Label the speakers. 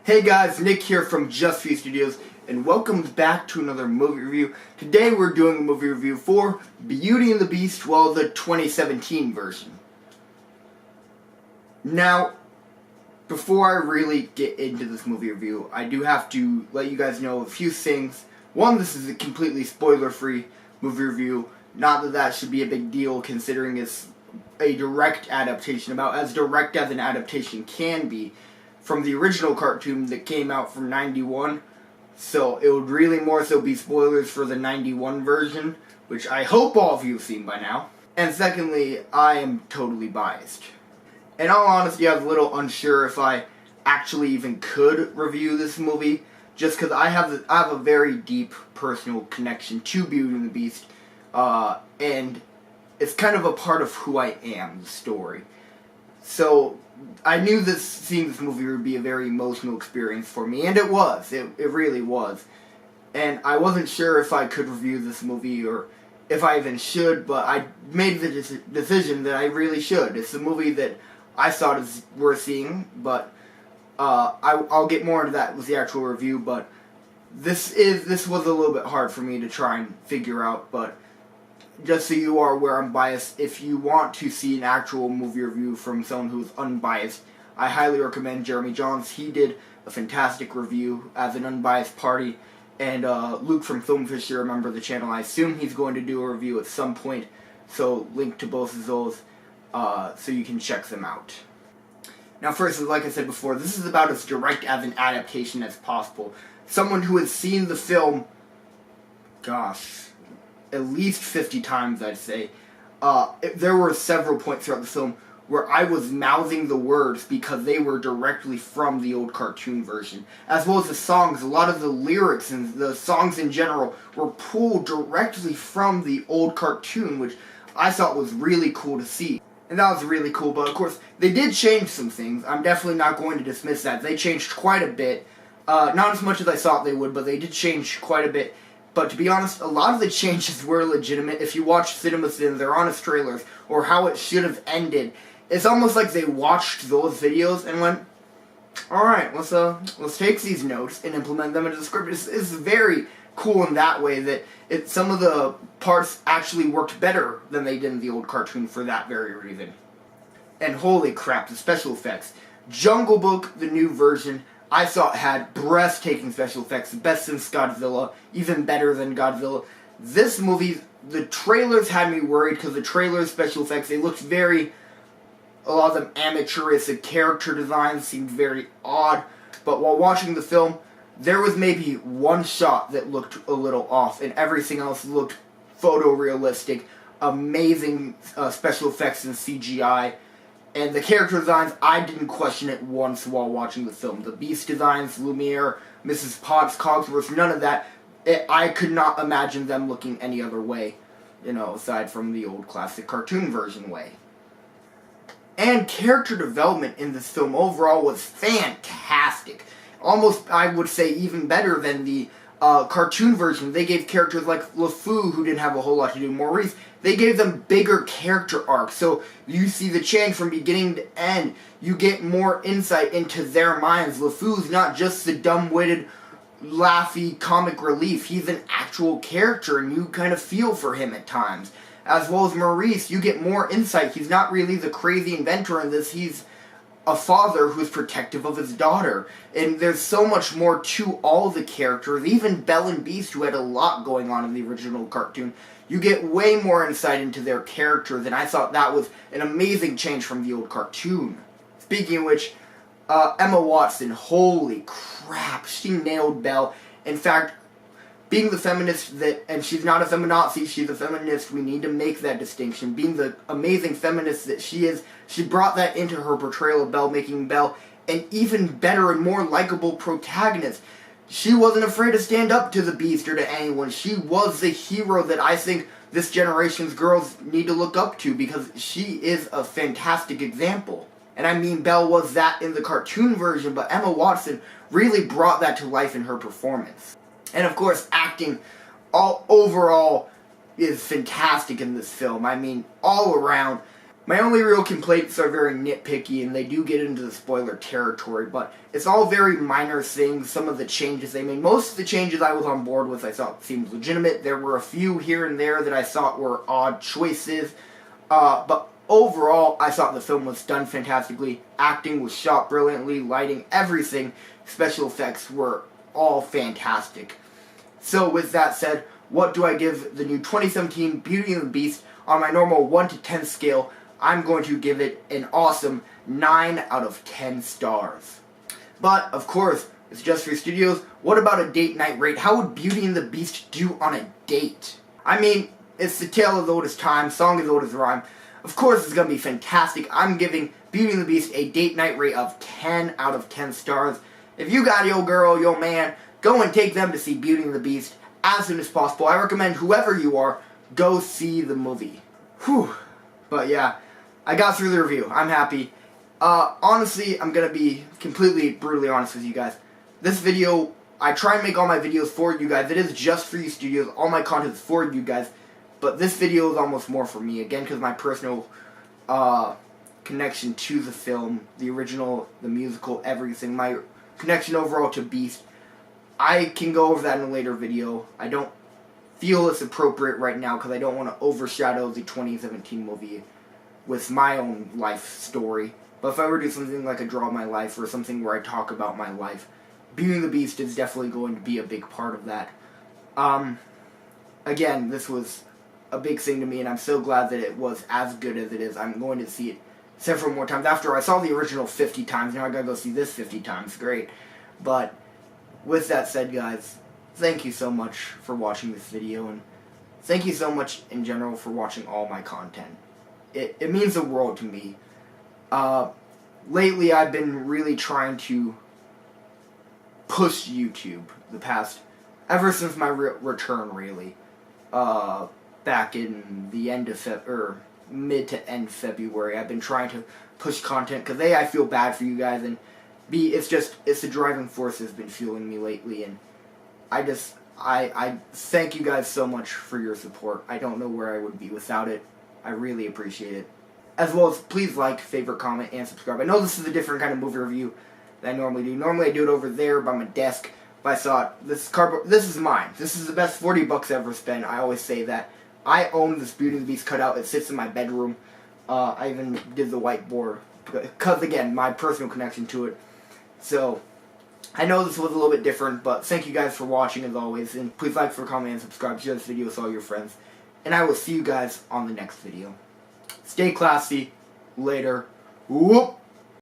Speaker 1: Hey guys, Nick here from Just Few Studios, and welcome back to another movie review. Today we're doing a movie review for Beauty and the Beast, well, the 2017 version. Now, before I really get into this movie review, I do have to let you guys know a few things. One, this is a completely spoiler-free movie review. Not that that should be a big deal, considering it's a direct adaptation, about as direct as an adaptation can be, from the original cartoon that came out from 91, so it would really more so be spoilers for the 91 version, which I hope all of you have seen by now. And secondly, I am totally biased. In all honesty, I was a little unsure if I actually even could review this movie, just because I have a very deep personal connection to Beauty and the Beast, and it's kind of a part of who I am, the story. So I knew seeing this movie would be a very emotional experience for me, and it was. It really was. And I wasn't sure if I could review this movie or if I even should, but I made the decision that I really should. It's a movie that I thought is worth seeing, but I'll get more into that with the actual review. But this was a little bit hard for me to try and figure out, but just so you are aware, I'm biased. If you want to see an actual movie review from someone who's unbiased, I highly recommend Jeremy Johns. He did a fantastic review as an unbiased party. And Luke from Filmfisher, a member of the channel, I assume he's going to do a review at some point. So link to both of those so you can check them out. Now first, like I said before, this is about as direct as an adaptation as possible. Someone who has seen the film, gosh, at least 50 times, I'd say. There were several points throughout the film where I was mouthing the words because they were directly from the old cartoon version. As well as the songs, a lot of the lyrics and the songs in general were pulled directly from the old cartoon, which I thought was really cool to see. And that was really cool, but of course, they did change some things. I'm definitely not going to dismiss that. They changed quite a bit. Not as much as I thought they would, but they did change quite a bit. But to be honest, a lot of the changes were legitimate. If you watch CinemaSins, their honest trailers, or how it should have ended, it's almost like they watched those videos and went, alright, let's take these notes and implement them into the script. It's very cool in that way that some of the parts actually worked better than they did in the old cartoon for that very reason. And holy crap, the special effects. Jungle Book, the new version, I thought had breathtaking special effects, the best since Godzilla, even better than Godzilla. This movie, the trailers had me worried because the trailer's special effects, they looked a lot of them amateurish. The character designs seemed very odd, but while watching the film, there was maybe one shot that looked a little off, and everything else looked photorealistic, amazing special effects and CGI. And the character designs, I didn't question it once while watching the film. The Beast designs, Lumiere, Mrs. Potts, Cogsworth, none of that. I could not imagine them looking any other way, aside from the old classic cartoon version way. And character development in this film overall was fantastic. Almost, I would say, even better than the cartoon version. They gave characters like LeFou, who didn't have a whole lot to do, Maurice, they gave them bigger character arcs, so you see the change from beginning to end. You get more insight into their minds. LeFou's not just the dumb-witted, laughy comic relief. He's an actual character, and you kind of feel for him at times. As well as Maurice, you get more insight. He's not really the crazy inventor in this. He's a father who's protective of his daughter. And there's so much more to all the characters. Even Belle and Beast, who had a lot going on in the original cartoon, you get way more insight into their characters, and I thought that was an amazing change from the old cartoon. Speaking of which, Emma Watson, holy crap, she nailed Belle. In fact, being the feminist and she's not a feminazi, she's a feminist, we need to make that distinction. Being the amazing feminist that she is, she brought that into her portrayal of Belle, making Belle an even better and more likable protagonist. She wasn't afraid to stand up to the Beast or to anyone. She was the hero that I think this generation's girls need to look up to, because she is a fantastic example. And I mean, Belle was that in the cartoon version, but Emma Watson really brought that to life in her performance. And of course, acting overall is fantastic in this film. I mean, all around, My only real complaints are very nitpicky, and they do get into the spoiler territory, but it's all very minor things. Some of the changes they made, most of the changes I was on board with, I thought seemed legitimate. There were a few here and there that I thought were odd choices, but overall, I thought the film was done fantastically. Acting was shot brilliantly, lighting, everything, special effects were all fantastic. So with that said, what do I give the new 2017 Beauty and the Beast? On my normal 1 to 10 scale, I'm going to give it an awesome 9 out of 10 stars. But, of course, it's just for studios. What about a date night rate? How would Beauty and the Beast do on a date? I mean, it's the tale as old as time, song as old as rhyme. Of course it's going to be fantastic. I'm giving Beauty and the Beast a date night rate of 10 out of 10 stars. If you got your girl, your man, go and take them to see Beauty and the Beast as soon as possible. I recommend whoever you are, go see the movie. Whew. But yeah, I got through the review. I'm happy. Honestly, I'm going to be completely, brutally honest with you guys. This video, I try and make all my videos for you guys. It is just for you studios. All my content is for you guys. But this video is almost more for me. Again, because my personal connection to the film, the original, the musical, everything. My connection overall to Beast. I can go over that in a later video. I don't feel it's appropriate right now because I don't want to overshadow the 2017 movie with my own life story. But if I were to do something like a Draw My Life or something where I talk about my life, Beauty and the Beast is definitely going to be a big part of that. Again, this was a big thing to me, and I'm so glad that it was as good as it is. I'm going to see it several more times. After I saw the original 50 times, now I gotta go see this 50 times. Great. But with that said, guys, thank you so much for watching this video, and thank you so much in general for watching all my content. It means the world to me. Lately I've been really trying to push YouTube ever since my return, really. Back in the end of mid to end February, I've been trying to push content, because A, I feel bad for you guys, and B, it's the driving force that's been fueling me lately, and I thank you guys so much for your support. I don't know where I would be without it. I really appreciate it. As well as, please like, favorite, comment, and subscribe. I know this is a different kind of movie review than I normally do. Normally I do it over there by my desk, but I thought, this is mine. This is the best 40 bucks ever spent. I always say that. I own this Beauty and the Beast cutout. It sits in my bedroom. I even did the whiteboard, because, again, my personal connection to it. So, I know this was a little bit different, but thank you guys for watching as always, and please like, comment, and subscribe. Share this video with all your friends, and I will see you guys on the next video. Stay classy. Later. Whoop.